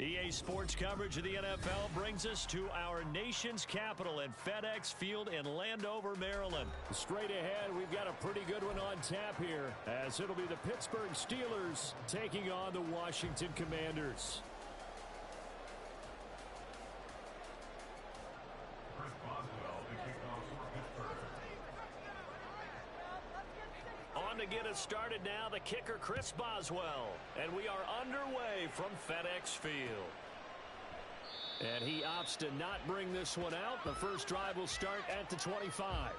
EA Sports coverage of the NFL brings us to our nation's capital at FedEx Field in Landover, Maryland. Straight ahead, we've got a pretty good one on tap here, as it'll be the Pittsburgh Steelers taking on the Washington Commanders. On to get us started now, the kicker, Chris Boswell. And we are underway from FedEx Field. And he opts to not bring this one out. The first drive will start at the 25.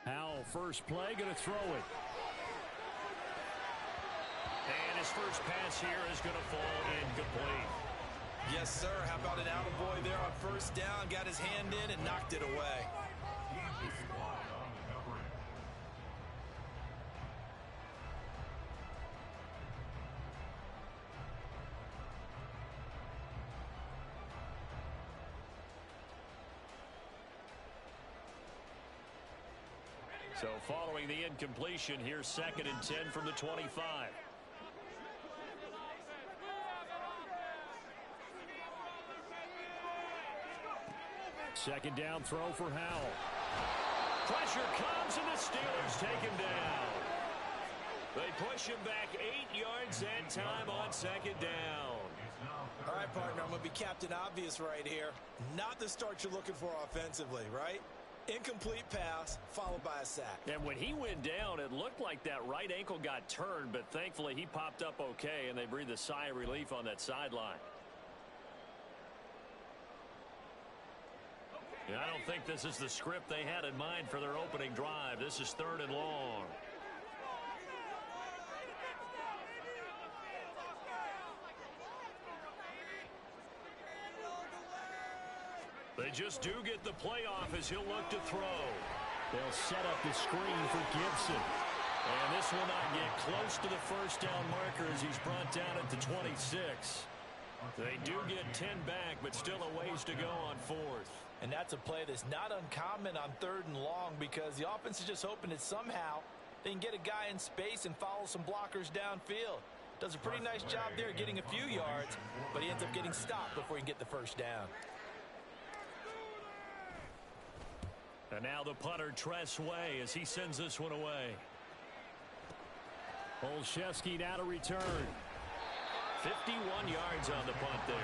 Howell, first play, going to throw it. And his first pass here is going to fall incomplete. Yes, sir. How about an attaboy there on first down? Got his hand in and knocked it away. So following the incompletion, here's 2nd and 10 from the 25. Second down throw for Howell. Pressure comes and the Steelers take him down. They push him back 8 yards that time on 2nd down. All right, partner, I'm going to be Captain Obvious right here. Not the start you're looking for offensively, right? Incomplete pass, followed by a sack. And when he went down, it looked like that right ankle got turned, but thankfully he popped up okay, and they breathed a sigh of relief on that sideline. And I don't think this is the script they had in mind for their opening drive. This is 3rd and long. They just do get the playoff as he'll look to throw. They'll set up the screen for Gibson. And this will not get close to the first down marker as he's brought down at the 26. They do get 10 back, but still a ways to go on 4th. And that's a play that's not uncommon on 3rd and long because the offense is just hoping that somehow they can get a guy in space and follow some blockers downfield. Does a pretty nice job there getting a few yards, but he ends up getting stopped before he can get the first down. And now the punter, Tress Way, as he sends this one away. Olszewski now to return. 51 yards on the punt there.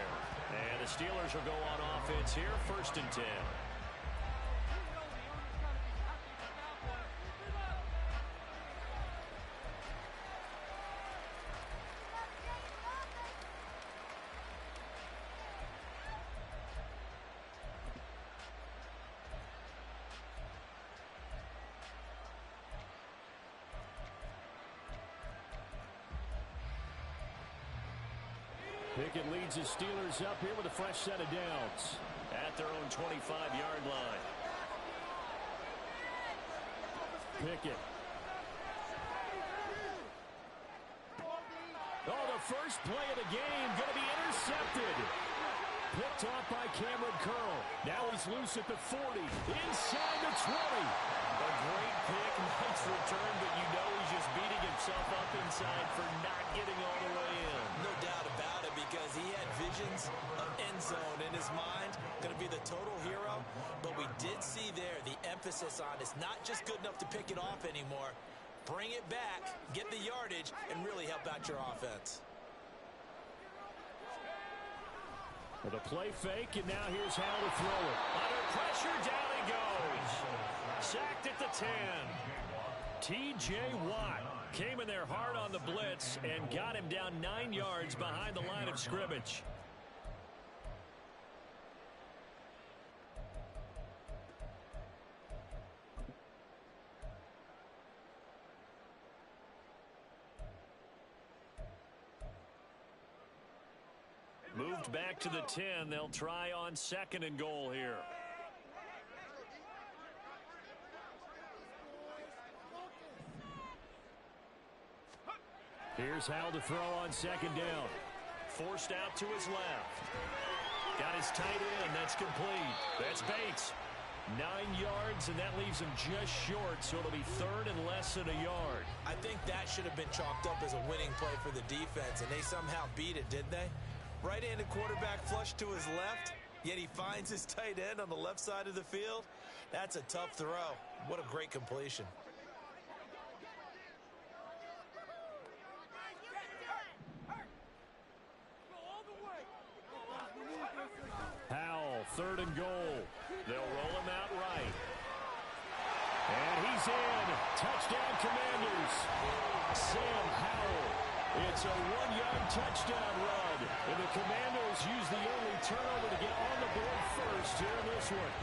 And the Steelers will go on offense here, 1st and 10. Pickett leads his Steelers up here with a fresh set of downs. At their own 25-yard line. Pickett. Oh, the first play of the game going to be intercepted. Picked off by Cameron Curl. Now he's loose at the 40. Inside the 20. A great pick, nice return, but you know he's just beating himself up inside for not getting all the way in. No doubt about it, because he had visions of end zone in his mind. Going to be the total hero. But we did see there the emphasis on it's not just good enough to pick it off anymore. Bring it back, get the yardage, and really help out your offense. With a play fake, and now here's how to throw it. Under pressure, down he goes. Sacked at the 10. T.J. Watt came in there hard on the blitz and got him down 9 yards behind the line of scrimmage. moved back to the 10. They'll try on 2nd and goal here. Here's Hal to throw on 2nd down. Forced out to his left. Got his tight end. That's complete. That's Bates. 9 yards, and that leaves him just short, so it'll be 3rd and less than a yard. I think that should have been chalked up as a winning play for the defense, and they somehow beat it, didn't they? Right-handed quarterback flush to his left, yet he finds his tight end on the left side of the field. That's a tough throw. What a great completion. Howell, 3rd and goal. They'll roll him out right. And he's in. Touchdown, Commanders. Sam Howell. It's a 1-yard touchdown run. And the Commanders use the only turnover to get on the board first here in this one.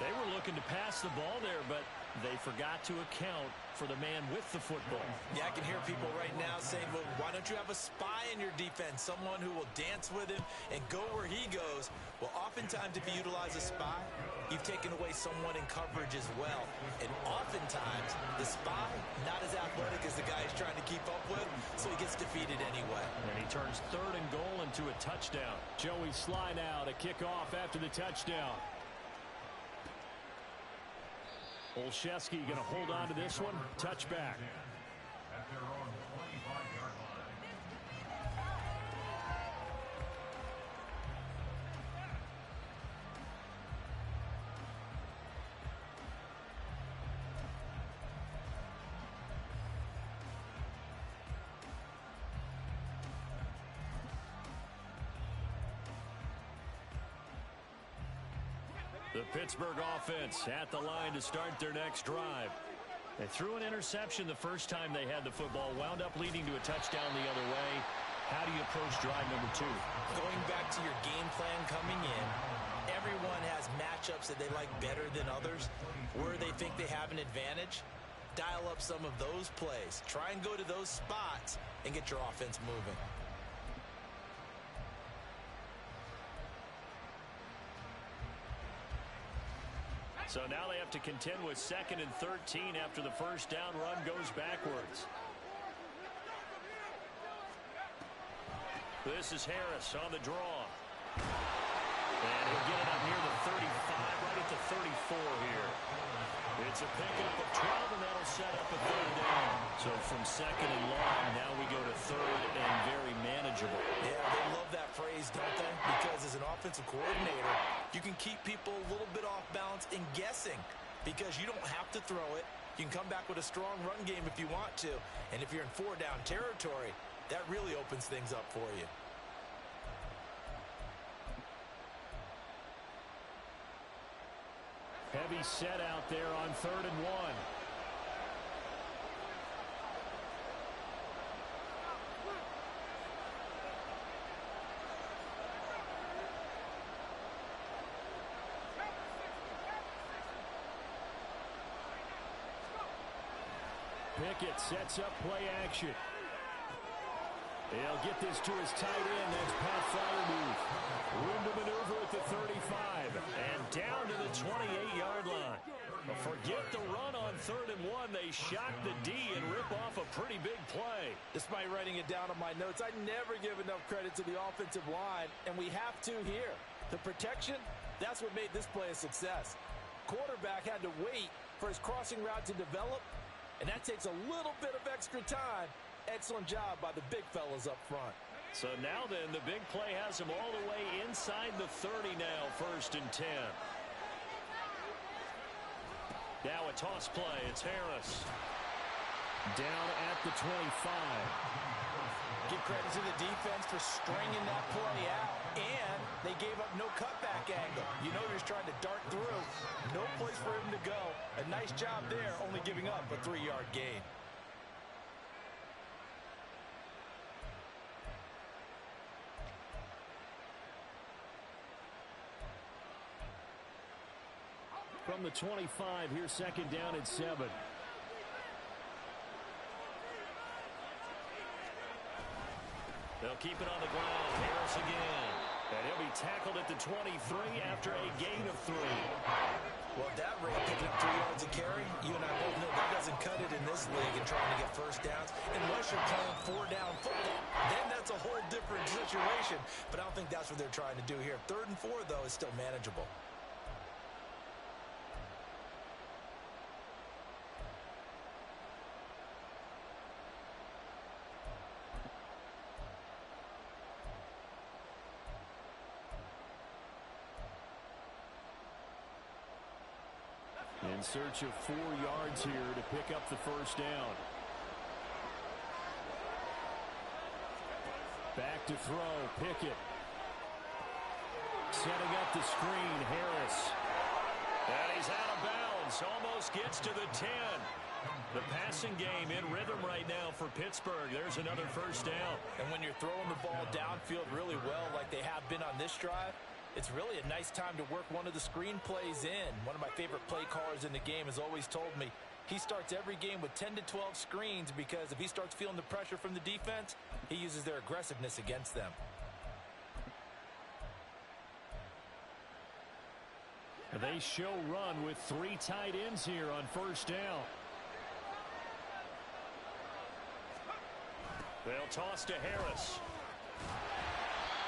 They were looking to pass the ball there, but they forgot to account for the man with the football. Yeah, I can hear people right now saying, well, why don't you have a spy in your defense, someone who will dance with him and go where he goes? Well, oftentimes if you utilize a spy, you've taken away someone in coverage as well. And oftentimes, the spy, not as athletic as the guy he's trying to keep up with, so he gets defeated anyway. And he turns 3rd and goal into a touchdown. Joey slide out, a kickoff after the touchdown. Olszewski going to hold on to this one. Touchback. The Pittsburgh offense at the line to start their next drive. They threw an interception the first time they had the football, wound up leading to a touchdown the other way. How do you approach drive number 2? Going back to your game plan coming in, everyone has matchups that they like better than others, where they think they have an advantage. Dial up some of those plays. Try and go to those spots and get your offense moving. So now they have to contend with 2nd and 13 after the first down run goes backwards. This is Harris on the draw. And he'll get it up near the 35, right at the 34 here. It's a pickup of 12, and that'll set up a 3rd down. So from 2nd and long, now we go to 3rd and very manageable. Yeah, they love that phrase, don't they? Because as an offensive coordinator, you can keep people a little bit off balance and guessing because you don't have to throw it. You can come back with a strong run game if you want to. And if you're in 4-down territory, that really opens things up for you. Heavy set out there on 3rd and 1. Pickett sets up play action. He'll get this to his tight end. That's Pat Fryermuth. Room to maneuver at the 35. And down to the 28-yard line. But forget the run on 3rd and 1. They shock the D and rip off a pretty big play. Despite writing it down on my notes, I never give enough credit to the offensive line, and we have to here. The protection, that's what made this play a success. Quarterback had to wait for his crossing route to develop, and that takes a little bit of extra time. Excellent job by the big fellas up front. So now then, the big play has him all the way inside the 30 now, 1st and 10. Now a toss play. It's Harris. Down at the 25. Give credit to the defense for stringing that play out, and they gave up no cutback angle. You know he's trying to dart through. No place for him to go. A nice job there, only giving up a 3-yard gain. From the 25, here's 2nd down at 7. They'll keep it on the ground. Harris again. And he'll be tackled at the 23 after a gain of 3. Well, at that rate, picking up 3 yards a carry, you and I both know that doesn't cut it in this league and trying to get first downs. Unless you're playing 4-down football, then that's a whole different situation. But I don't think that's what they're trying to do here. 3rd and 4, though, is still manageable. In search of 4 yards here to pick up the first down. Back to throw, Pickett. Setting up the screen, Harris. And he's out of bounds, almost gets to the 10. The passing game in rhythm right now for Pittsburgh. There's another first down. And when you're throwing the ball downfield really well like they have been on this drive, it's really a nice time to work one of the screen plays in. One of my favorite play callers in the game has always told me he starts every game with 10 to 12 screens because if he starts feeling the pressure from the defense, he uses their aggressiveness against them. They show run with 3 tight ends here on first down. They'll toss to Harris.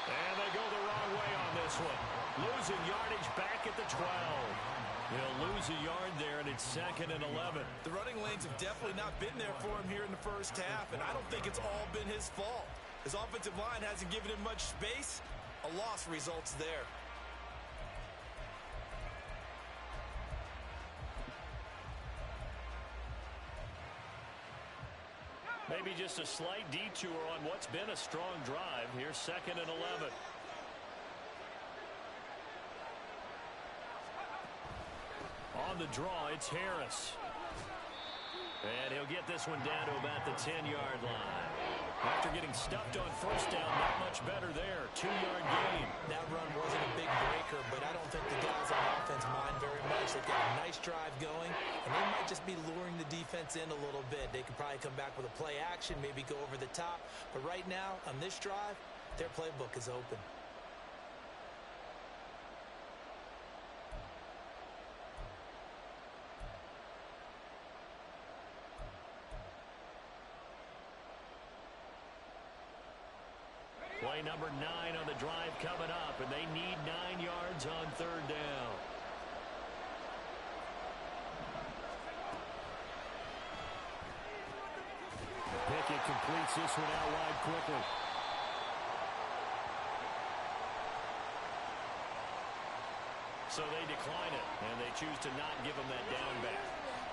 And they go the wrong way on this one. Losing yardage back at the 12. They'll lose a yard there, and it's 2nd and 11. The running lanes have definitely not been there for him here in the first half, and I don't think it's all been his fault. His offensive line hasn't given him much space. A loss results there. Maybe just a slight detour on what's been a strong drive. Here's 2nd and 11. On the draw, it's Harris. And he'll get this one down to about the 10-yard line. After getting stuffed on first down, not much better there. 2-yard gain. That run wasn't a big breaker, but I don't think the guys on offense mind very much. They've got a nice drive going, and they might just be luring the defense in a little bit. They could probably come back with a play action, maybe go over the top. But right now, on this drive, their playbook is open. Play number 9 on the drive coming up, and they need 9 yards on 3rd down. Pickett completes this one out wide quickly. So they decline it, and they choose to not give him that down back.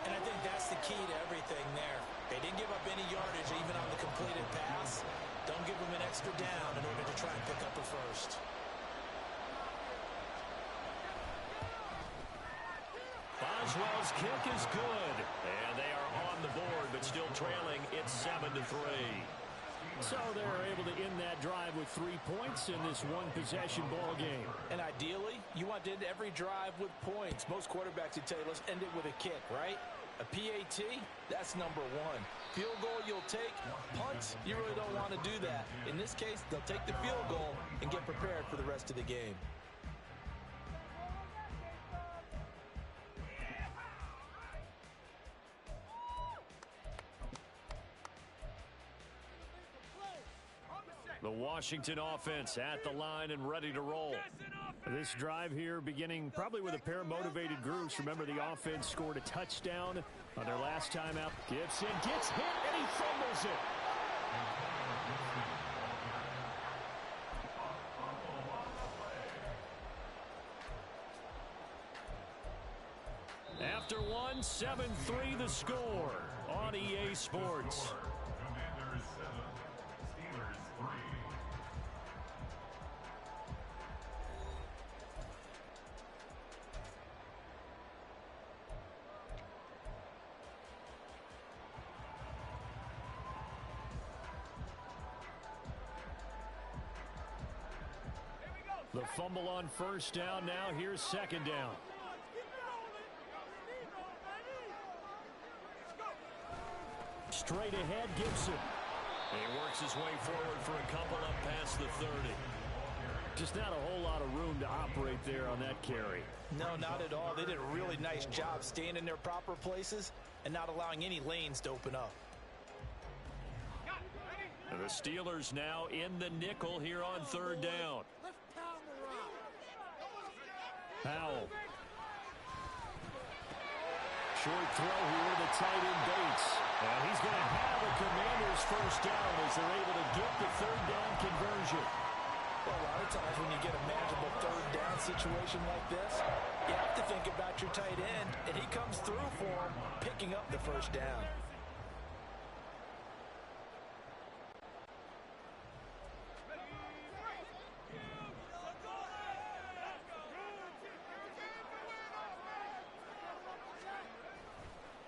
And I think that's the key to everything there. They didn't give up any yardage even on the completed pass. Don't give them an extra down in order to try and pick up a first. Boswell's kick is good. And they are on the board, but still trailing. It's 7-3. So they're able to end that drive with 3 points in this one-possession ball game. And ideally, you want to end every drive with points. Most quarterbacks would tell you, let's end it with a kick, right? A PAT, that's number 1. Field goal you'll take. Punts, you really don't want to do that. In this case, they'll take the field goal and get prepared for the rest of the game. The Washington offense at the line and ready to roll. This drive here beginning probably with a pair of motivated groups. Remember, the offense scored a touchdown on their last time out. Gibson gets hit and he fumbles it. After one, 7-3 the score on EA Sports. The fumble on first down. Now here's 2nd down. Straight ahead, Gibson. And he works his way forward for a couple up past the 30. Just not a whole lot of room to operate there on that carry. No, not at all. They did a really nice job staying in their proper places and not allowing any lanes to open up. And the Steelers now in the nickel here on third down. Powell. Short throw here to tight end Bates. And he's going to have a Commanders first down as they're able to get the third down conversion. Well, a lot of times when you get a manageable third down situation like this, you have to think about your tight end, and he comes through for him, picking up the first down.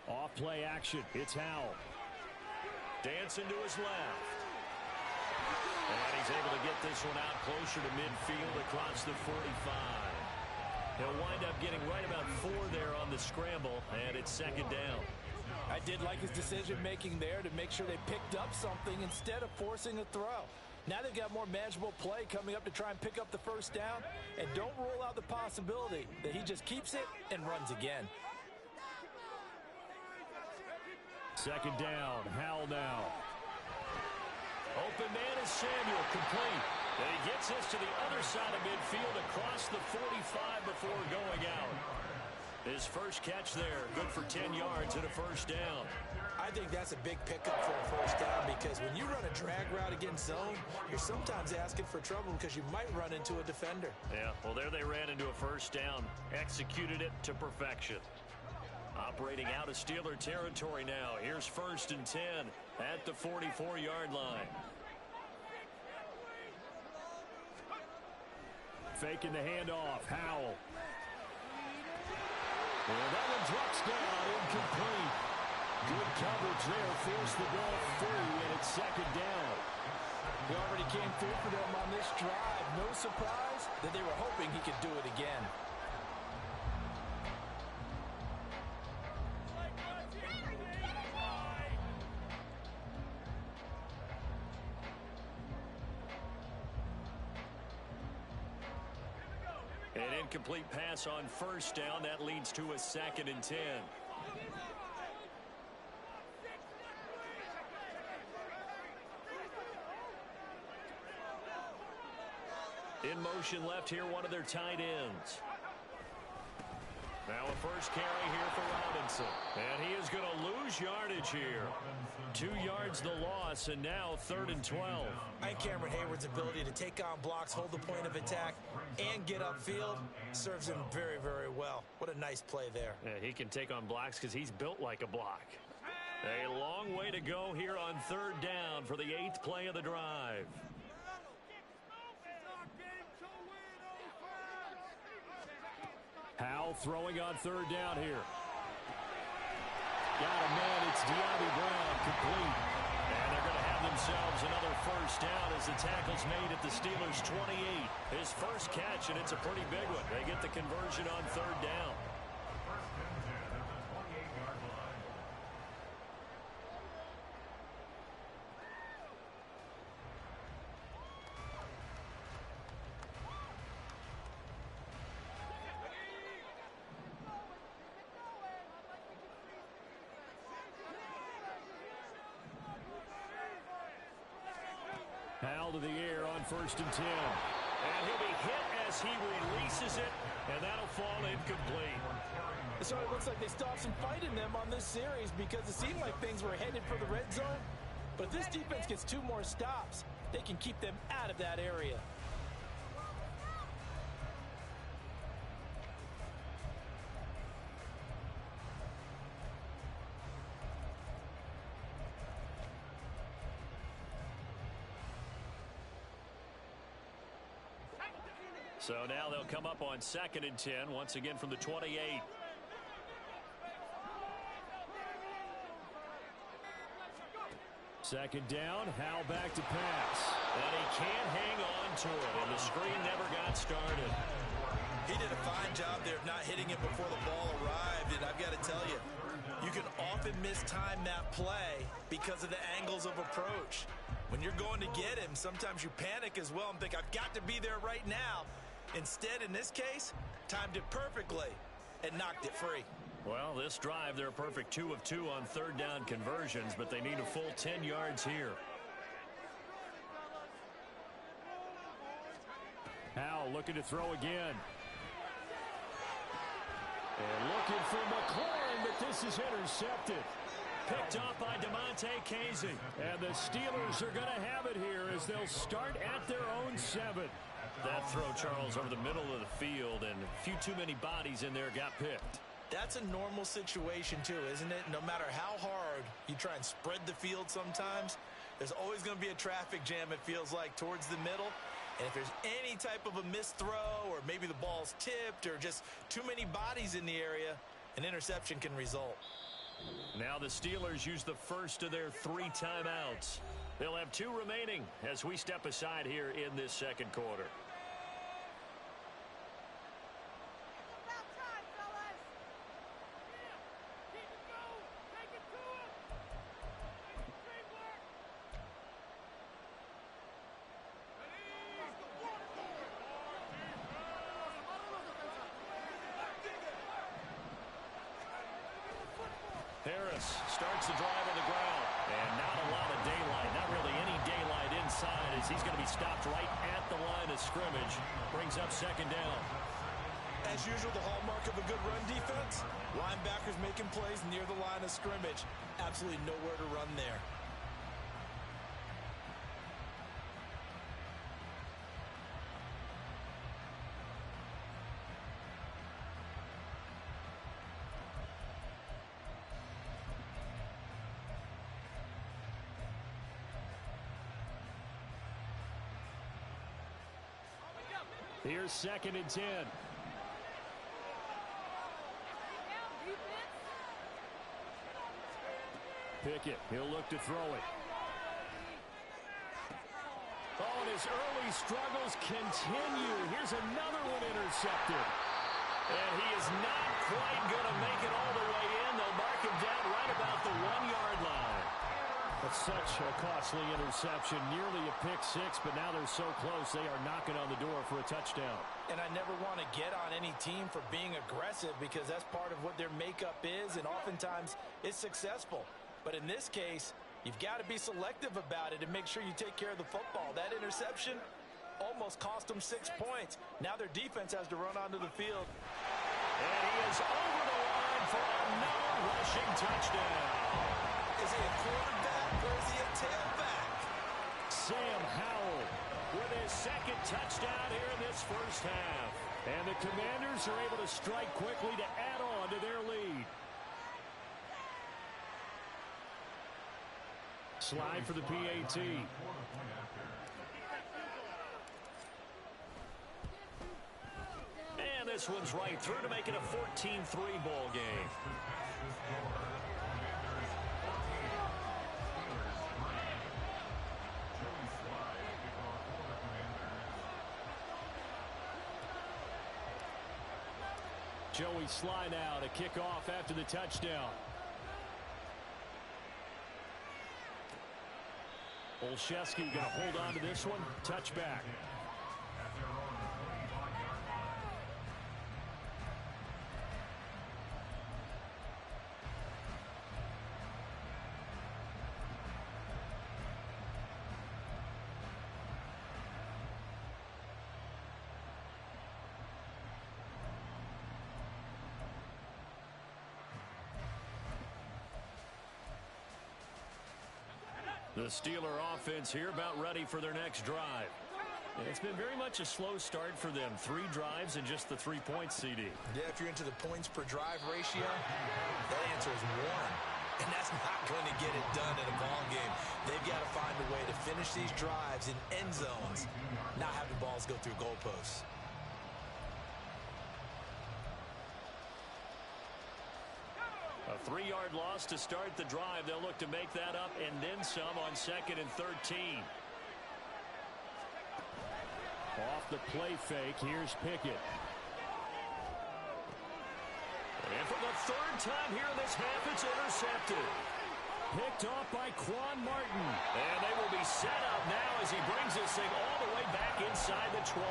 Off play action. It's Howell. Dancing to his left. And he's able to get this one out closer to midfield across the 45. He'll wind up getting right about 4 there on the scramble, and it's second down. I did like his decision-making there to make sure they picked up something instead of forcing a throw. Now they've got more manageable play coming up to try and pick up the first down, and don't rule out the possibility that he just keeps it and runs again. Second down. Howell now. Open man is Samuel, complete. And he gets this to the other side of midfield across the 45 before going out. His first catch there, good for 10 yards and a first down. I think that's a big pickup for a first down because when you run a drag route against zone, you're sometimes asking for trouble because you might run into a defender. Yeah, well, there they ran into a first down. Executed it to perfection. Operating out of Steeler territory now. Here's first and 10 at the 44-yard line. Faking the handoff. Howell. Well, that one drops down, incomplete. Good coverage there, forced the ball free, and it's second down. He already came through for them on this drive. No surprise that they were hoping he could do it again. An incomplete pass on first down. That leads to a second and 10. In motion left here, one of their tight ends. Now a first carry here for Robinson. And he is going to lose yardage here. 2 yards the loss, and now third and 12. And Cameron Hayward's ability to take on blocks, hold the point of attack, and get upfield serves him very, very well. What a nice play there. Yeah, he can take on blocks because he's built like a block. A long way to go here on third down for the 8th play of the drive. Howell throwing on third down here. Got a man. It's De'Ami Brown, complete. And they're going to have themselves another first down as the tackle's made at the Steelers' 28. His first catch, and it's a pretty big one. They get the conversion on third down. Howell to the air on first and 10. And he'll be hit as he releases it, and that'll fall incomplete. So it looks like they stopped some fight in them on this series because it seemed like things were headed for the red zone. But if this defense gets 2 more stops, they can keep them out of that area. So now they'll come up on second and 10, once again from the 28. Second down, Howell back to pass. And he can't hang on to it, and the screen never got started. He did a fine job there of not hitting it before the ball arrived, and I've got to tell you, You can often mistime that play because of the angles of approach. When you're going to get him, sometimes you panic as well and think, I've got to be there right now. Instead, in this case, timed it perfectly and knocked it free. Well, this drive, they're a perfect 2 of 2 on third down conversions, but they need a full 10 yards here. Howell looking to throw again. And looking for McLaurin, but this is intercepted. Picked off by DeMonte Casey. And the Steelers are going to have it here as they'll start at their own 7. That throw, Charles, over the middle of the field, and a few too many bodies in there got picked. That's a normal situation, too, isn't it? No matter how hard you try and spread the field sometimes, there's always going to be a traffic jam, it feels like, towards the middle. And if there's any type of a missed throw or maybe the ball's tipped or just too many bodies in the area, an interception can result. Now the Steelers use the first of their 3 timeouts. They'll have 2 remaining as we step aside here in this second quarter. Harris starts the drive on the ground. And not a lot of daylight. Not really any daylight inside as he's going to be stopped right at the line of scrimmage. Brings up second down. As usual, the hallmark of a good run defense, linebackers making plays near the line of scrimmage. Absolutely nowhere to run there. Here's second and 10. Pickett, he'll look to throw it. Oh, and his early struggles continue. Here's another one intercepted. And he is not quite going to make it all the way in. They'll mark him down right about the 1-yard line. That's such a costly interception, nearly a pick 6, but now they're so close they are knocking on the door for a touchdown. And I never want to get on any team for being aggressive because that's part of what their makeup is, and oftentimes it's successful. But in this case, you've got to be selective about it and make sure you take care of the football. That interception almost cost them 6 points. Now their defense has to run onto the field. And he is over the line for another rushing touchdown. Is he a quarterback or is he a tailback? Sam Howell with his second touchdown here in this first half. And the Commanders are able to strike quickly to add on to their lead. Slide for the PAT. And this one's right through to make it a 14-3 ball game. Joey Sly now to kick off after the touchdown. Olszewski going to hold on to this one. Touchback. The Steeler offense here about ready for their next drive. And it's been very much a slow start for them. 3 drives and just the 3 points, CD. Yeah, if you're into the points per drive ratio, that answer is 1. And that's not going to get it done in a ball game. They've got to find a way to finish these drives in end zones, not have the balls go through goalposts. A 3-yard loss to start the drive. They'll look to make that up and then some on 2nd and 13. Off the play fake, here's Pickett. And from the third time here in this half, it's intercepted. Picked off by Quan Martin. And they will be set up now as he brings this thing all the way back inside the 20.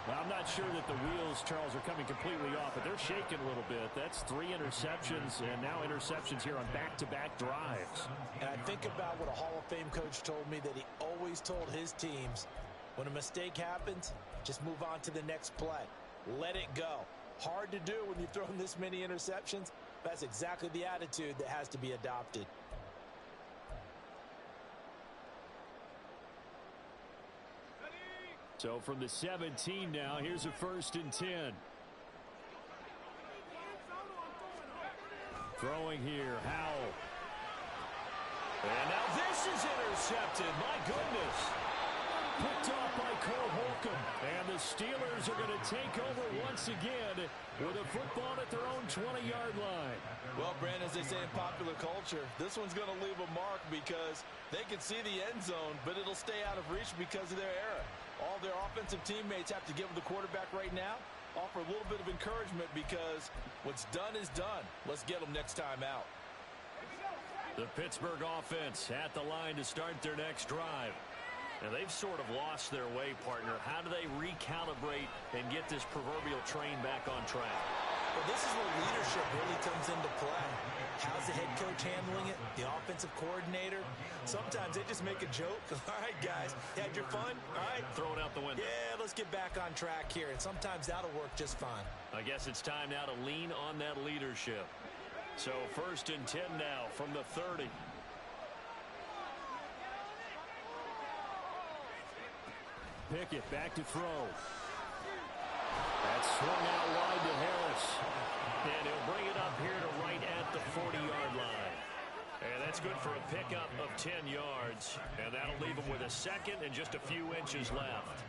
Well, I'm not sure that the wheels, Charles, are coming completely off, but they're shaking a little bit. That's 3 interceptions, and now interceptions here on back-to-back drives. And I think about what a Hall of Fame coach told me, that he always told his teams, when a mistake happens, just move on to the next play. Let it go. Hard to do when you've thrown this many interceptions. That's exactly the attitude that has to be adopted. So from the 17 now, here's a 1st and 10. Throwing here, Howell. And now this is intercepted. My goodness. Picked off by Cole Holcomb. And the Steelers are going to take over once again with a football at their own 20-yard line. Well, Brandon, as they say in popular culture, this one's going to leave a mark because they can see the end zone, but it'll stay out of reach because of their error. All their offensive teammates have to give the quarterback right now, offer a little bit of encouragement because what's done is done. Let's get them next time out. The Pittsburgh offense at the line to start their next drive. And they've sort of lost their way, partner. How do they recalibrate and get this proverbial train back on track? Well, this is where leadership really comes into play. How's the head coach handling it? The offensive coordinator? Sometimes they just make a joke. All right, guys, you had your fun? All right. Throw it out the window. Yeah, let's get back on track here. And sometimes that'll work just fine. I guess it's time now to lean on that leadership. So 1st and 10 now from the 30. Pickett back to throw. That's swung out wide to Harris. And he'll bring it up here to right at the 40-yard line. And that's good for a pickup of 10 yards. And that'll leave him with a second and just a few inches left.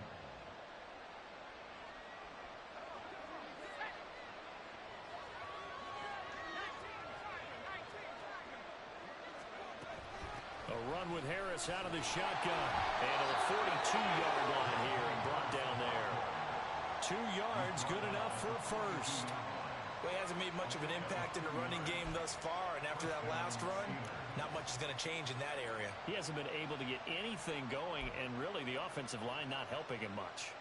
A run with Harris out of the shotgun. And a 42-yard line here and brought down there. 2 yards, good enough for a first. Well, he hasn't made much of an impact in the running game thus far, and after that last run, not much is going to change in that area. He hasn't been able to get anything going, and really the offensive line not helping him much.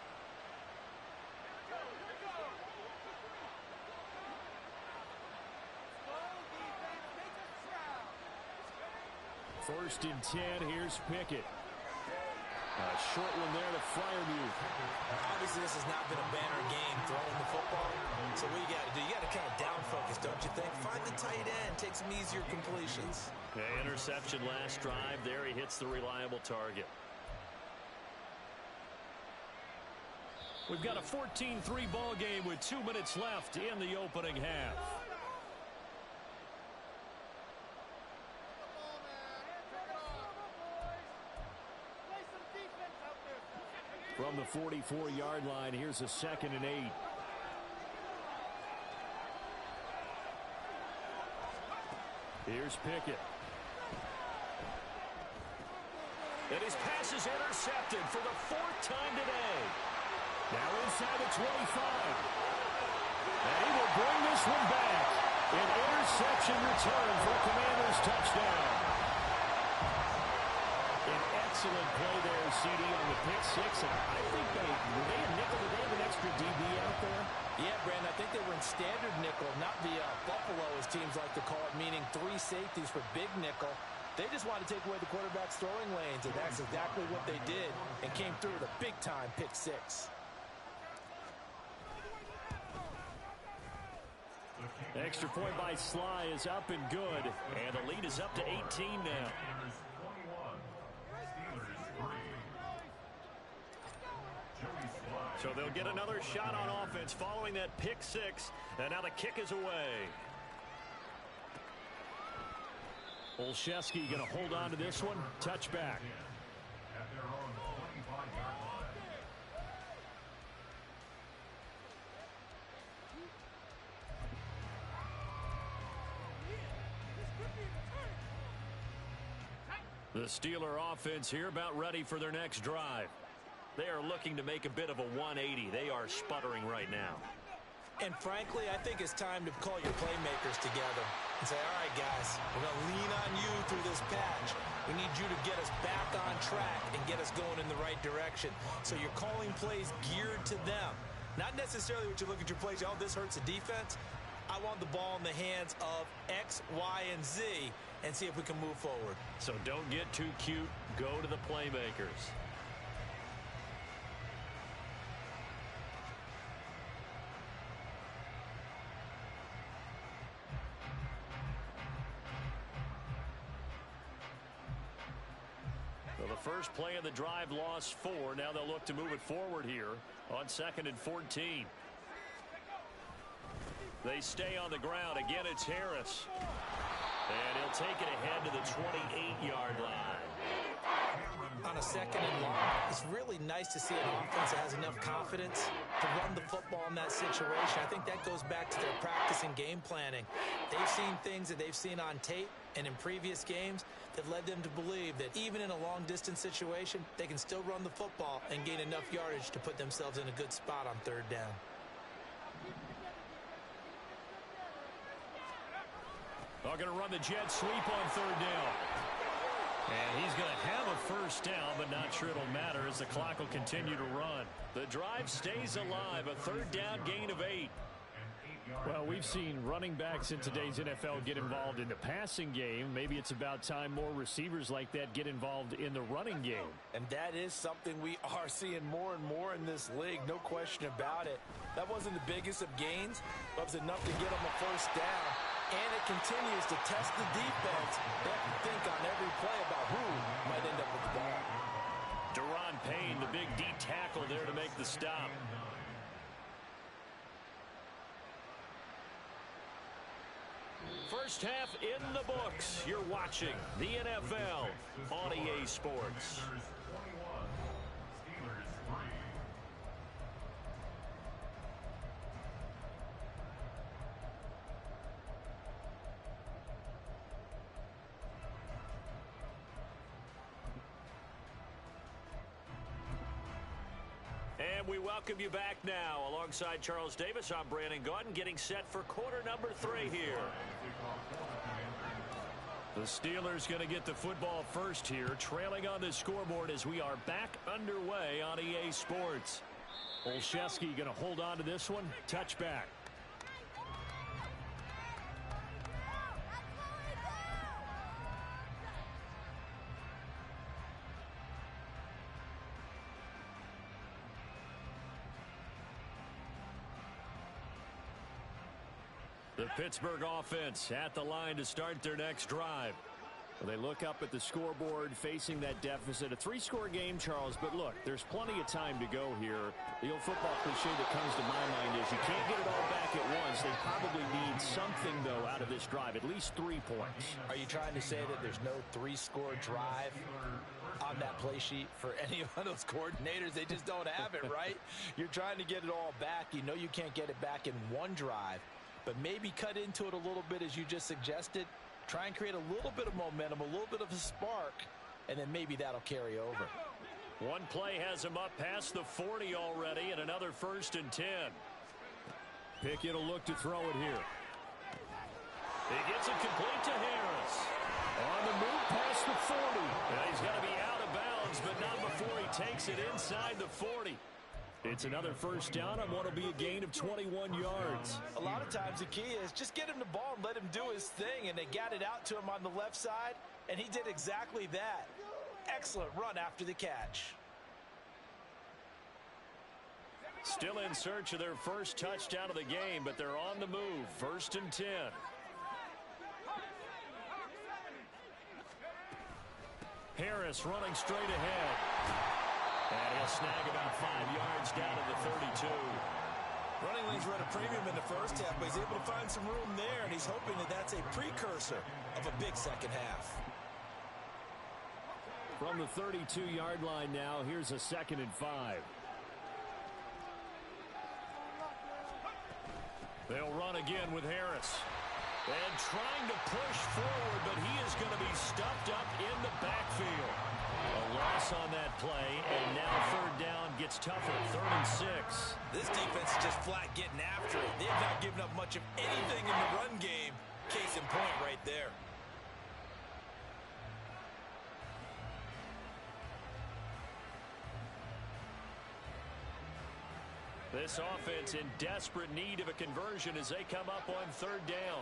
First and 10, here's Pickett. A short one there to Freiermuth. Obviously, this has not been a banner game throwing the football. So what you got to do, you got to kind of down focus, don't you think? Find the tight end, take some easier completions. Okay, interception last drive. There he hits the reliable target. We've got a 14-3 ball game with 2 minutes left in the opening half. From the 44-yard line, here's a 2nd and 8. Here's Pickett. And his pass is intercepted for the 4th time today. Now inside the 25. And he will bring this one back. An interception return for a Commanders touchdown. An excellent play there, CD, on the pick six. And I think they had nickel. Did they have an extra DB out there? Yeah, Brandon, I think they were in standard nickel, not the Buffalo, as teams like to call it, meaning 3 safeties for big nickel. They just wanted to take away the quarterback's throwing lanes, and that's exactly what they did, and came through with a big-time pick six. Extra point by Sly is up and good. And the lead is up to 18 now. So they'll get another shot on offense following that pick six. And now the kick is away. Olszewski going to hold on to this one. Touchback. The Steeler offense here about ready for their next drive. They are looking to make a bit of a 180. They are sputtering right now. And frankly, I think it's time to call your playmakers together and say, all right, guys, we're going to lean on you through this patch. We need you to get us back on track and get us going in the right direction. So you're calling plays geared to them. Not necessarily what you look at your plays, oh, this hurts the defense. I want the ball in the hands of X, Y, and Z and see if we can move forward. So don't get too cute. Go to the playmakers. Well, the first play of the drive lost 4. Now they'll look to move it forward here on 2nd and 14. They stay on the ground. Again, it's Harris. And he'll take it ahead to the 28-yard line. On a 2nd and long, it's really nice to see an offense that has enough confidence to run the football in that situation. I think that goes back to their practice and game planning. They've seen things that they've seen on tape and in previous games that led them to believe that even in a long-distance situation, they can still run the football and gain enough yardage to put themselves in a good spot on 3rd down. They're going to run the jet sweep on 3rd down. And he's going to have a first down, but not sure it'll matter as the clock will continue to run. The drive stays alive, a 3rd down gain of 8. Well, we've seen running backs in today's NFL get involved in the passing game. Maybe it's about time more receivers like that get involved in the running game. And that is something we are seeing more and more in this league, no question about it. That wasn't the biggest of gains, but it was enough to get them a first down. And it continues to test the defense. They have to think on every play about who might end up with the ball. Deron Payne, the big D tackle there to make the stop. First half in the books. You're watching the NFL on EA Sports. And we welcome you back now. Alongside Charles Davis, I'm Brandon Gaudin, getting set for quarter number 3 here. The Steelers going to get the football first here, trailing on the scoreboard as we are back underway on EA Sports. Olszewski going to hold on to this one. Touchback. The Pittsburgh offense at the line to start their next drive. Well, they look up at the scoreboard facing that deficit. A 3-score game, Charles, but look, there's plenty of time to go here. The old football cliche that comes to my mind is you can't get it all back at once. They probably need something, though, out of this drive, at least 3 points. Are you trying to say that there's no 3-score drive on that play sheet for any of those coordinators? They just don't have it, right? You're trying to get it all back. You know you can't get it back in one drive. But maybe cut into it a little bit as you just suggested. Try and create a little bit of momentum, a little bit of a spark, and then maybe that'll carry over. One play has him up past the 40 already, and another 1st and 10. Pickett will look to throw it here. He gets it complete to Harris. On the move past the 40. And he's going to be out of bounds, but not before he takes it inside the 40. It's another first down on what will be a gain of 21 yards. A lot of times the key is just get him the ball and let him do his thing, and they got it out to him on the left side, and he did exactly that. Excellent run after the catch. Still in search of their first touchdown of the game, but they're on the move. 1st and 10. Harris running straight ahead. And he'll snag about 5 yards down to the 32. Running lanes were at a premium in the first half, but he's able to find some room there, and he's hoping that that's a precursor of a big second half. From the 32-yard line now, here's a 2nd and 5. They'll run again with Harris. And trying to push forward, but he is going to be stuffed up in the backfield. A loss on that play, and now 3rd down gets tougher. 3rd and 6. This defense is just flat getting after it. They giving up much of anything in the run game. Case in point right there. This offense in desperate need of a conversion as they come up on third down.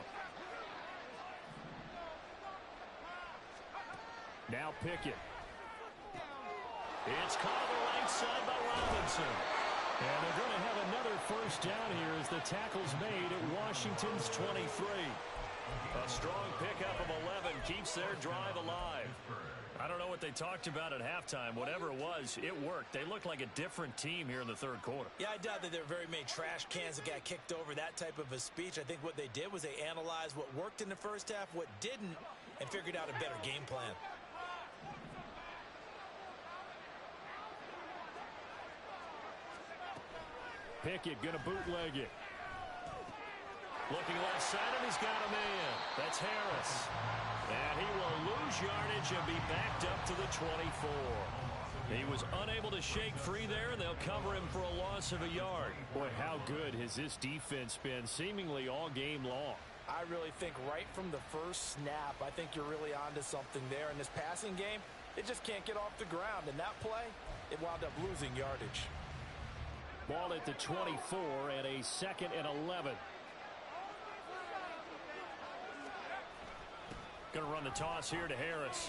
Now Pickett. It's caught on the right side by Robinson. And they're going to have another first down here as the tackle's made at Washington's 23. A strong pickup of 11 keeps their drive alive. I don't know what they talked about at halftime. Whatever it was, it worked. They looked like a different team here in the third quarter. Yeah, I doubt that there were very many trash cans that got kicked over, that type of a speech. I think what they did was they analyzed what worked in the first half, what didn't, and figured out a better game plan. Pickett going to bootleg it. Looking left side, and he's got a man. That's Harris. And he will lose yardage and be backed up to the 24. He was unable to shake free there, and they'll cover him for a loss of a yard. Boy, how good has this defense been seemingly all game long? I really think right from the first snap, I think you're really onto something there. In this passing game, it just can't get off the ground. In that play, it wound up losing yardage. Ball at the 24 and a 2nd and 11. Going to run the toss here to Harris.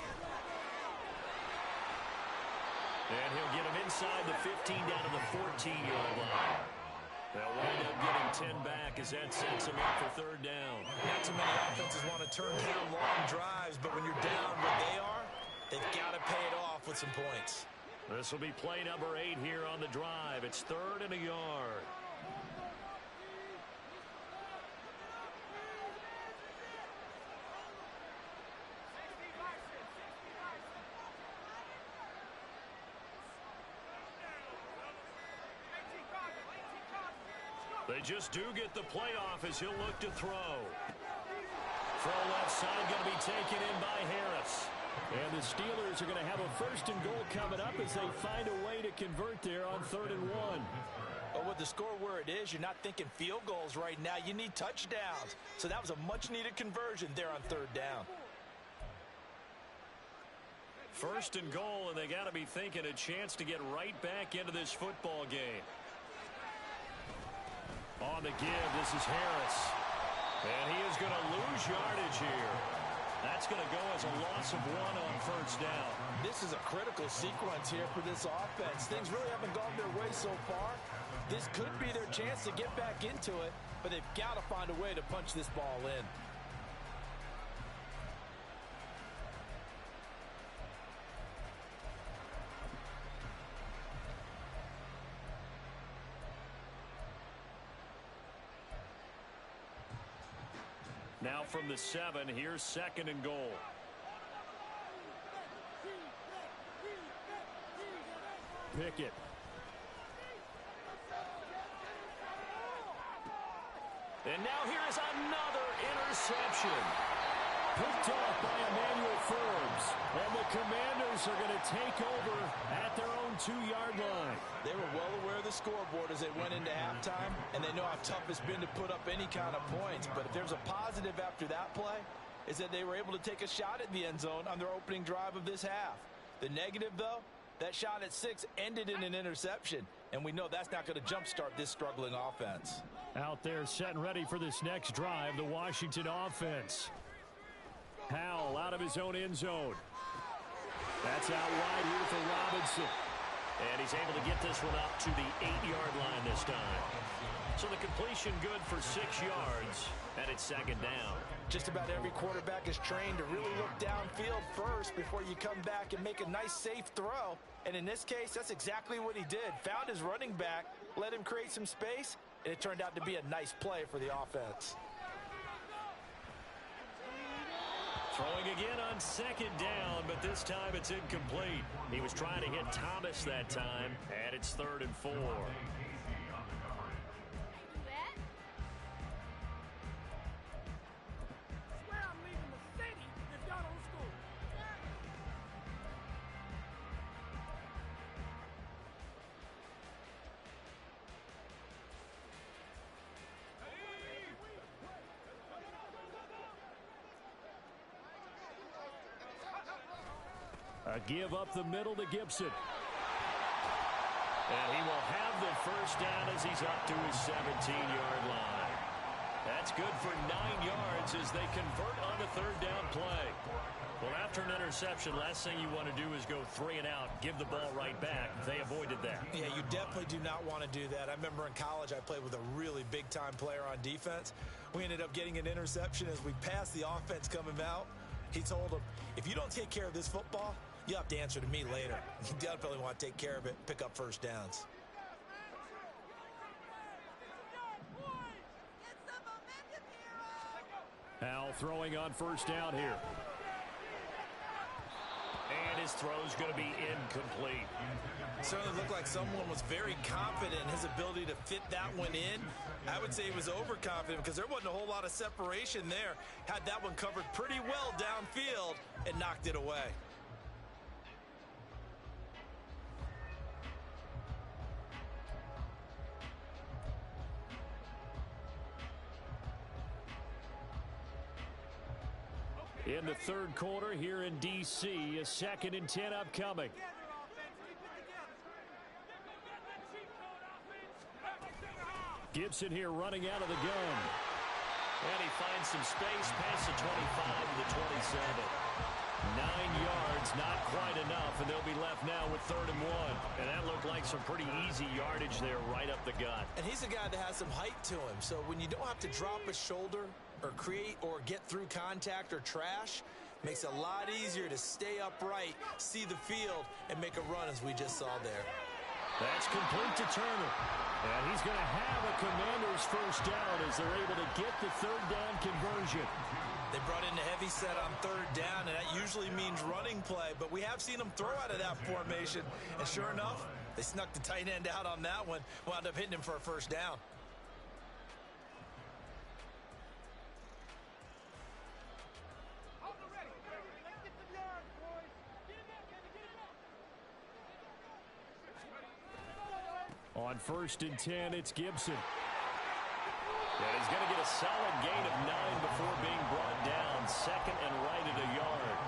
And he'll get him inside the 15 down to the 14-yard line. They'll wind up getting 10 back as that sets him up for third down. Not too many offenses want to turn down long drives, but when you're down what they are, they've got to pay it off with some points. This will be play number 8 here on the drive. It's 3rd and a yard. They just do get the playoff as he'll look to throw. Throw left side going to be taken in by Harris. And the Steelers are going to have a 1st and goal coming up as they find a way to convert there on 3rd and 1. But with the score where it is, you're not thinking field goals right now. You need touchdowns. So that was a much-needed conversion there on 3rd down. 1st and goal, and they got to be thinking a chance to get right back into this football game. On the give, this is Harris. And he is going to lose yardage here. That's going to go as a loss of 1 on 1st down. This is a critical sequence here for this offense. Things really haven't gone their way so far. This could be their chance to get back into it, but they've got to find a way to punch this ball in. Now from the 7, here's 2nd and goal. Pickett. And now here is another interception. Picked off by Emmanuel Forbes. And the Commanders are going to take over at their own 2-yard line. They were well aware of the scoreboard as they went into halftime, and they know how tough it's been to put up any kind of points. But if there's a positive after that play, is that they were able to take a shot at the end zone on their opening drive of this half. The negative, though, that shot at 6 ended in an interception, and we know that's not going to jumpstart this struggling offense. Out there setting ready for this next drive, the Washington offense. Howell out of his own end zone. That's out wide here for Robinson. And he's able to get this one up to the 8-yard line this time. So the completion good for 6 yards, and it's 2nd down. Just about every quarterback is trained to really look downfield first before you come back and make a nice, safe throw. And in this case, that's exactly what he did. Found his running back, let him create some space, and it turned out to be a nice play for the offense. Throwing again on 2nd down, but this time it's incomplete. He was trying to hit Thomas that time, and it's 3rd and 4. A give up the middle to Gibson. And he will have the first down as he's up to his 17-yard line. That's good for 9 yards as they convert on the third down play. Well, after an interception, last thing you want to do is go 3 and out, give the ball right back. They avoided that. Yeah, you definitely do not want to do that. I remember in college I played with a really big-time player on defense. We ended up getting an interception as we passed the offense coming out. He told him, if you don't take care of this football, you'll have to answer to me later. You definitely want to take care of it, pick up first downs. Howell throwing on first down here. And his throw's going to be incomplete. Certainly looked like someone was very confident in his ability to fit that one in. I would say he was overconfident because there wasn't a whole lot of separation there. Had that one covered pretty well downfield and knocked it away. In the third quarter here in D.C., a 2nd and 10 upcoming. Gibson here running out of the gun. And he finds some space past the 25 to the 27. 9 yards, not quite enough, and they'll be left now with 3rd and 1. And that looked like some pretty easy yardage there right up the gut. And he's a guy that has some height to him, so when you don't have to drop a shoulder or create or get through contact or trash, makes it a lot easier to stay upright, see the field, and make a run as we just saw there. That's complete to Turner. And he's going to have a Commander's first down as they're able to get the 3rd down conversion. They brought in the heavy set on 3rd down, and that usually means running play, but we have seen them throw out of that formation, and sure enough, they snuck the tight end out on that one, wound up hitting him for a first down. On 1st and 10, it's Gibson. And he's going to get a solid gain of 9 before being brought down. 2nd and right at a yard.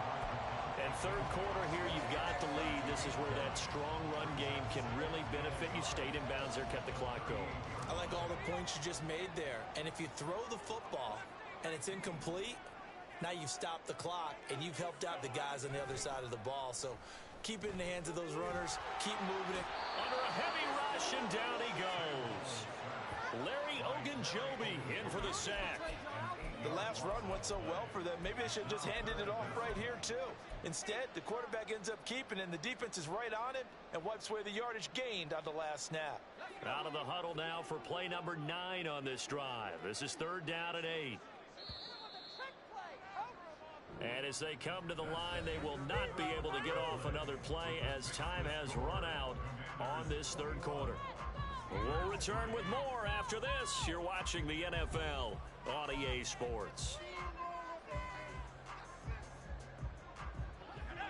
And third quarter here, you've got the lead. This is where that strong run game can really benefit you. Stayed in bounds there, kept the clock going. I like all the points you just made there. And if you throw the football and it's incomplete, now you've stopped the clock and you've helped out the guys on the other side of the ball. So keep it in the hands of those runners. Keep moving it. Under a heavy rush, and down he goes. Larry Ogunjobi in for the sack. The last run went so well for them. Maybe they should have just handed it off right here, too. Instead, the quarterback ends up keeping it, and the defense is right on it and wipes away the yardage gained on the last snap. Out of the huddle now for play number 9 on this drive. This is 3rd down and 8. And as they come to the line, they will not be able to get off another play as time has run out on this third quarter. We'll return with more after this. You're watching the NFL on EA Sports.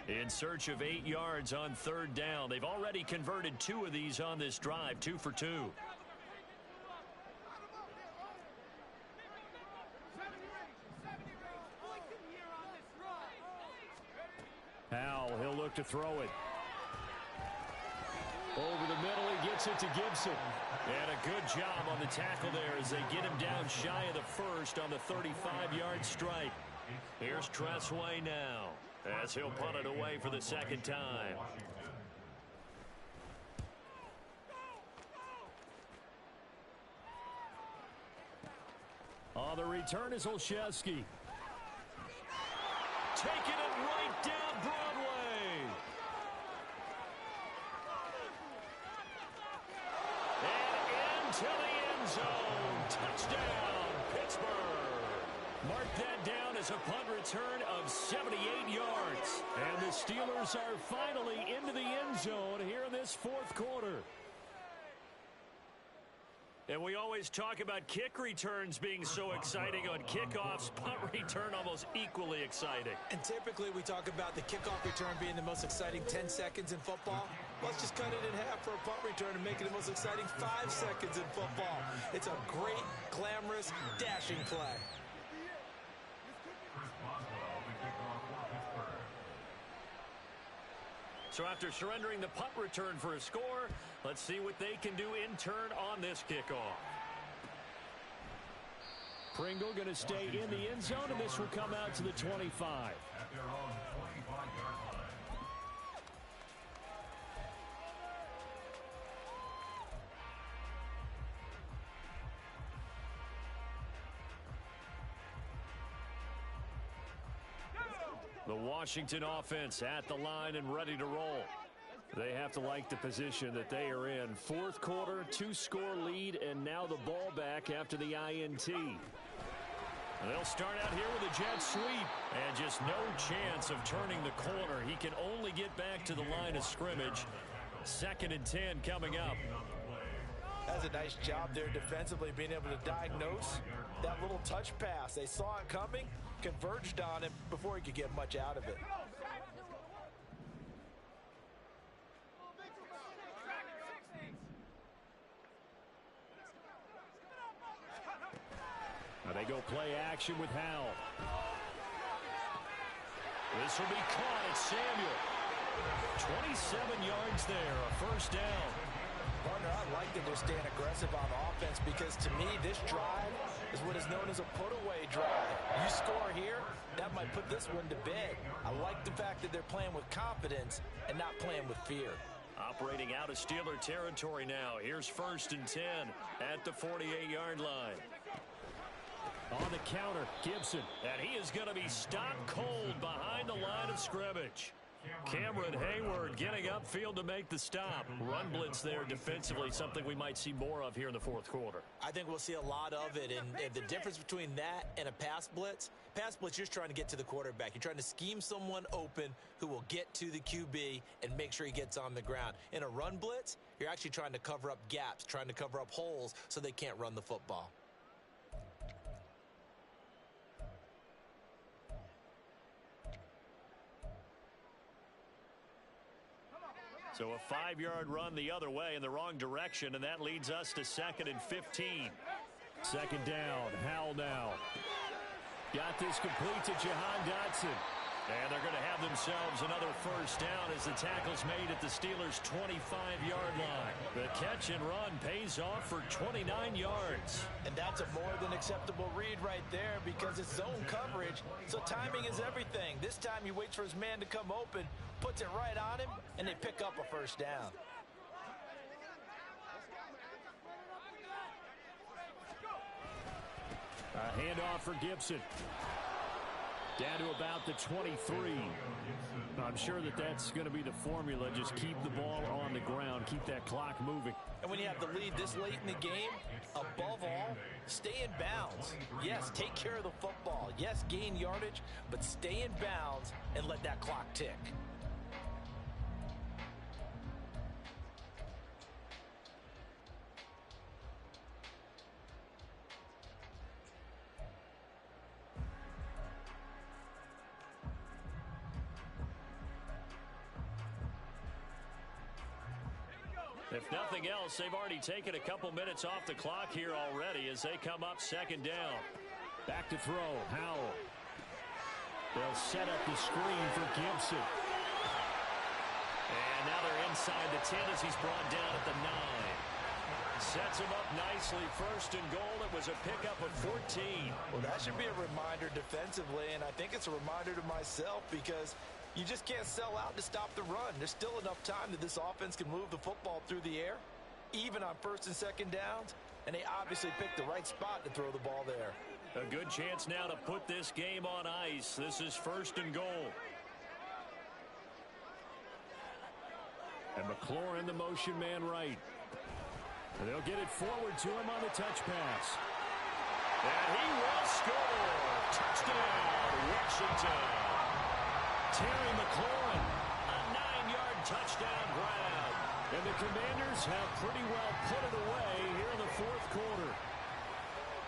In search of 8 yards on 3rd down. They've already converted 2 of these on this drive, 2 for 2. Howell, he'll look to throw it. Over the middle, he gets it to Gibson. And a good job on the tackle there as they get him down shy of the first on the 35-yard stripe. Here's Tressway now as he'll punt it away for the 2nd time. On the return is Olszewski. Taking it right down Broadway. And into the end zone. Touchdown, Pittsburgh. Mark that down as a punt return of 78 yards. And the Steelers are finally into the end zone here in this 4th quarter. And we always talk about kick returns being so exciting on kickoffs. Punt return almost equally exciting. And typically we talk about the kickoff return being the most exciting 10 seconds in football. Let's just cut it in half for a punt return and make it the most exciting 5 seconds in football. It's a great, glamorous, dashing play. So after surrendering the punt return for a score, let's see what they can do in turn on this kickoff. Pringle going to stay in the end zone, and this will come out to the 25. The Washington offense at the line and ready to roll. They have to like the position that they are in. Fourth quarter, 2-score lead, and now the ball back after the INT. They'll start out here with a jet sweep, and just no chance of turning the corner. He can only get back to the line of scrimmage. 2nd and 10 coming up. That's a nice job there defensively, being able to diagnose that little touch pass. They saw it coming, converged on him before he could get much out of it. Now they go play action with Howell. This will be caught at Samuel. 27 yards there, a first down. Partner, I like that they're staying aggressive on offense because to me this drive is what is known as a put-away drive. You score here, that might put this one to bed. I like the fact that they're playing with confidence and not playing with fear. Operating out of Steeler territory now. Here's 1st and 10 at the 48-yard line. On the counter, Gibson. And he is going to be stopped cold behind the line of scrimmage. Cameron Hayward getting upfield to make the stop. Run blitz there defensively, something we might see more of here in the fourth quarter. I think we'll see a lot of it, and the difference between that and a pass blitz, you're just trying to get to the quarterback. You're trying to scheme someone open who will get to the QB and make sure he gets on the ground. In a run blitz, you're actually trying to cover up gaps, trying to cover up holes so they can't run the football. So a 5-yard run the other way in the wrong direction, and that leads us to 2nd and 15. 2nd down, Howell now. Got this complete to Jahan Dotson. And they're going to have themselves another first down as the tackle's made at the Steelers' 25-yard line. The catch and run pays off for 29 yards. And that's a more than acceptable read right there because it's zone coverage, so timing is everything. This time he waits for his man to come open, puts it right on him, and they pick up a first down. A handoff for Gibson. Down to about the 23. I'm sure that's going to be the formula. Just keep the ball on the ground. Keep that clock moving. And when you have the lead this late in the game, above all, stay in bounds. Yes, take care of the football. Yes, gain yardage, but stay in bounds and let that clock tick. If nothing else, they've already taken a couple minutes off the clock here already as they come up 2nd down. Back to throw, Howell. They'll set up the screen for Gibson. And now they're inside the 10 as he's brought down at the 9. Sets him up nicely. 1st and goal. It was a pickup of 14. Well, that should be a reminder defensively, and I think it's a reminder to myself because you just can't sell out to stop the run. There's still enough time that this offense can move the football through the air, even on 1st and 2nd downs, and they obviously picked the right spot to throw the ball there. A good chance now to put this game on ice. This is 1st and goal. And McLaurin, the motion man right. And they'll get it forward to him on the touch pass. And he will score. Touchdown, Washington. Terry McLaurin, a 9-yard touchdown grab. And the Commanders have pretty well put it away here in the fourth quarter.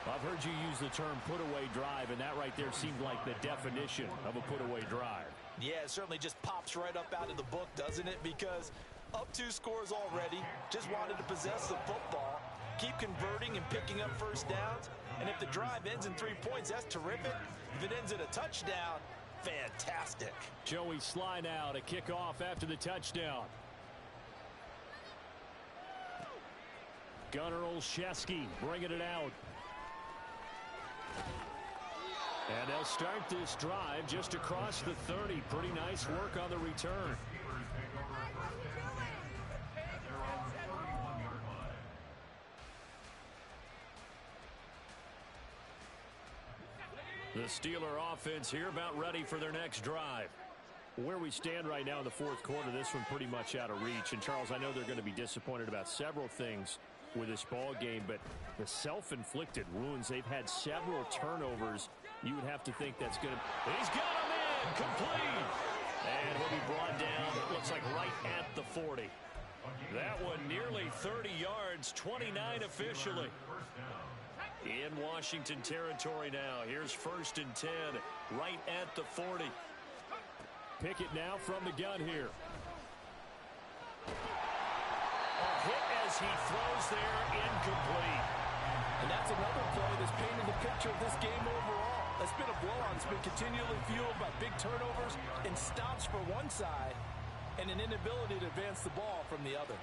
I've heard you use the term put-away drive, and that right there seemed like the definition of a put-away drive. Yeah, it certainly just pops right up out of the book, doesn't it? Because up 2 scores already, just wanted to possess the football, keep converting and picking up first downs, and if the drive ends in 3 points, that's terrific. If it ends in a touchdown, fantastic. Joey Sly now to kick off after the touchdown. Gunnar Olszewski bringing it out. And they'll start this drive just across the 30. Pretty nice work on the return. The Steeler offense here about ready for their next drive. Where we stand right now in the fourth quarter, this one pretty much out of reach. And, Charles, I know they're going to be disappointed about several things with this ball game, but the self-inflicted wounds, they've had several turnovers. You would have to think that's going to... He's got him in, complete. And he'll be brought down, it looks like right at the 40. That one nearly 30 yards, 29 officially. In Washington territory now. Here's 1st and 10, right at the 40. Pickett now from the gun here. A hit as he throws there, incomplete. And that's another play that's painted the picture of this game overall. That's been a blowout. It's been continually fueled by big turnovers and stops for one side and an inability to advance the ball from the other.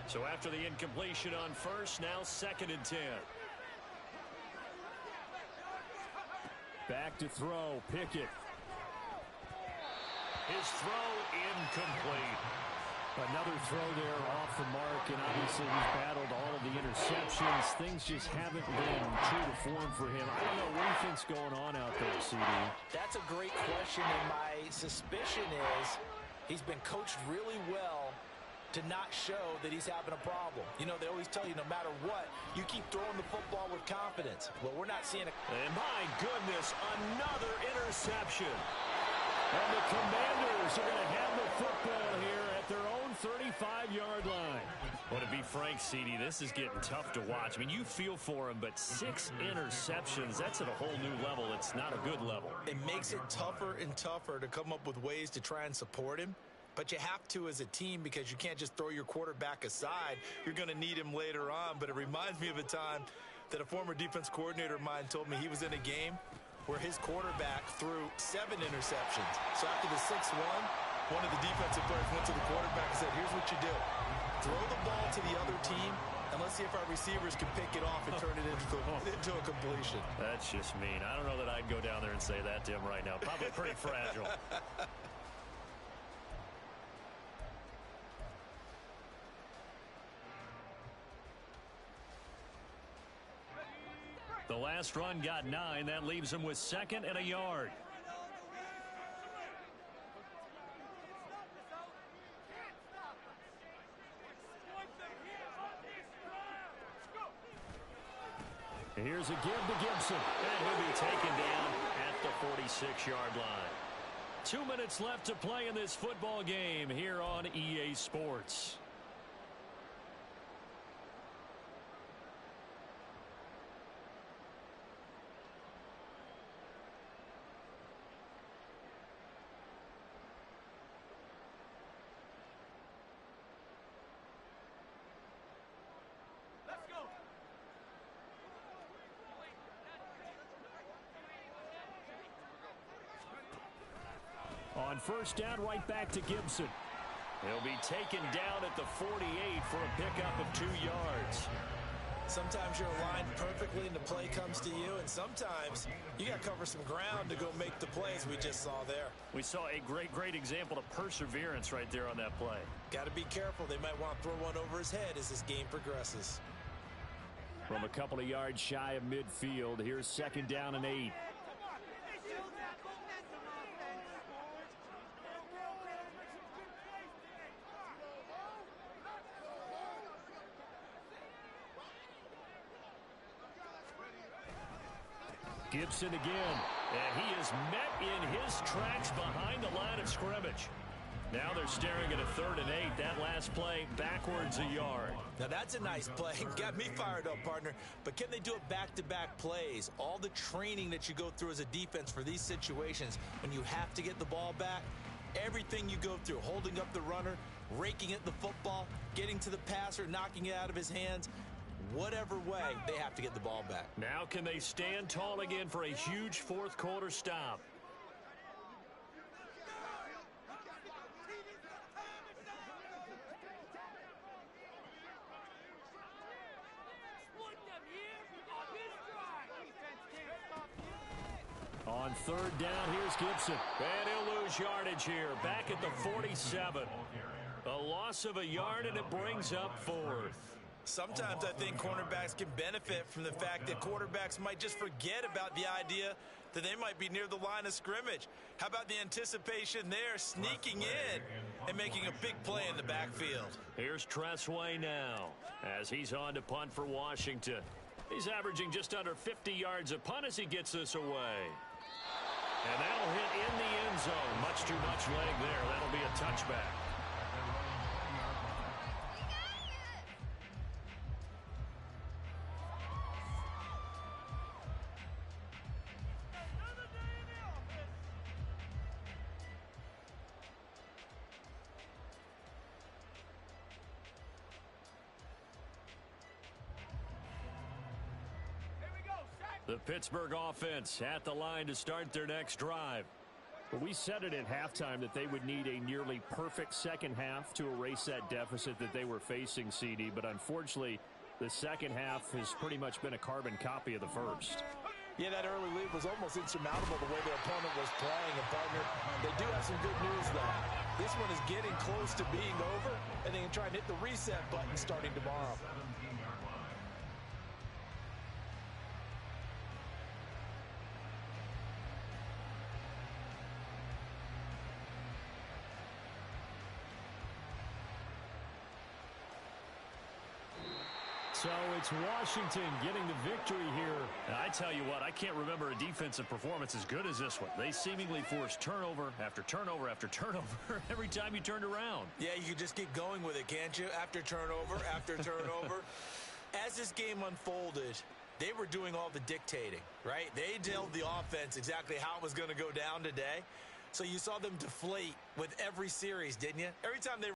So after the incompletion on first, now 2nd and 10. Back to throw, Pickett. His throw incomplete. Another throw there off the mark, and obviously he's battled all of the interceptions. Things just haven't been true to form for him. I don't know what he thinks going on out there, CD. That's a great question, and my suspicion is he's been coached really well to not show that he's having a problem. You know, they always tell you no matter what, you keep throwing the football with confidence. Well, we're not seeing it. And my goodness, another interception. And the Commanders are going to have the football here at their own 35-yard line. Well, to be frank, CD, this is getting tough to watch. I mean, you feel for him, but 6 interceptions, that's at a whole new level. It's not a good level. It makes it tougher and tougher to come up with ways to try and support him. But you have to as a team because you can't just throw your quarterback aside. You're going to need him later on. But it reminds me of a time that a former defense coordinator of mine told me he was in a game where his quarterback threw 7 interceptions. So after the 6th one of the defensive players went to the quarterback and said, here's what you do. Throw the ball to the other team, and let's see if our receivers can pick it off and turn it into a completion. That's just mean. I don't know that I'd go down there and say that to him right now. Probably pretty fragile. The last run got 9. That leaves him with 2nd and a yard. Here's a give to Gibson. And he'll be taken down at the 46-yard line. 2 minutes left to play in this football game here on EA Sports. On first down, right back to Gibson. He'll be taken down at the 48 for a pickup of 2 yards. Sometimes you're aligned perfectly and the play comes to you, and sometimes you got to cover some ground to go make the plays we just saw there. We saw a great example of perseverance right there on that play. Got to be careful. They might want to throw one over his head as this game progresses. From a couple of yards shy of midfield, here's 2nd down and 8. Gibson again, and he is met in his tracks behind the line of scrimmage. Now they're staring at a 3rd and 8. That last play backwards a yard. Now that's a nice play. Got me fired up, partner. But can they do it back-to-back plays? All the training that you go through as a defense for these situations, when you have to get the ball back, everything you go through, holding up the runner, raking at the football, getting to the passer, knocking it out of his hands. whatever way, they have to get the ball back. Now can they stand tall again for a huge fourth quarter stop? On third down, here's Gibson. And he'll lose yardage here, back at the 47. A loss of a yard, and it brings up fourth. Sometimes I think cornerbacks can benefit from the fact that quarterbacks might just forget about the idea that they might be near the line of scrimmage. How about the anticipation there, sneaking in and making a big play in the backfield? Here's Tressway now as he's on to punt for Washington. He's averaging just under 50 yards a punt as he gets this away. And that'll hit in the end zone. Much too much leg there. That'll be a touchback. The Pittsburgh offense at the line to start their next drive. Well, we said it at halftime that they would need a nearly perfect second half to erase that deficit that they were facing, CD. But unfortunately, the second half has pretty much been a carbon copy of the first. Yeah, that early lead was almost insurmountable the way their opponent was playing. And, partner, they do have some good news, though. This one is getting close to being over, and they can try and hit the reset button starting tomorrow. So it's Washington getting the victory here. And I tell you what, I can't remember a defensive performance as good as this one. They seemingly forced turnover after turnover after turnover every time you turned around. Yeah, you can just keep going with it, can't you? After turnover, after turnover. As this game unfolded, they were doing all the dictating, right? They told the offense exactly how it was going to go down today. So you saw them deflate with every series, didn't you? Every time they